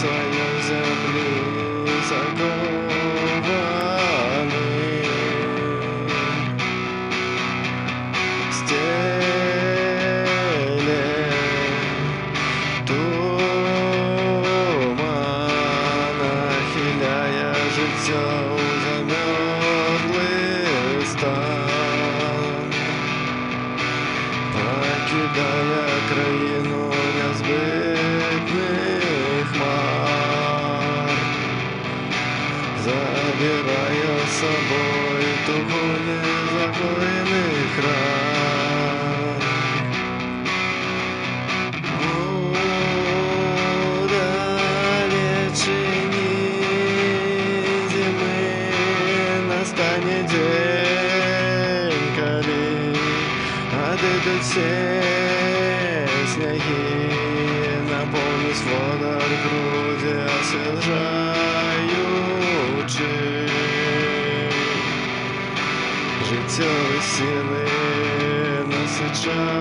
своей земли закованы. Стеле туман, нахиляя життя у замерзлий стан, покидая країну незбитних хмар, забирая с собой тугу незагоєних ран. У далечині зими настане день, коли отойдут все снеги, наполнит водор груди освежаючи, життєві сили насичаючи.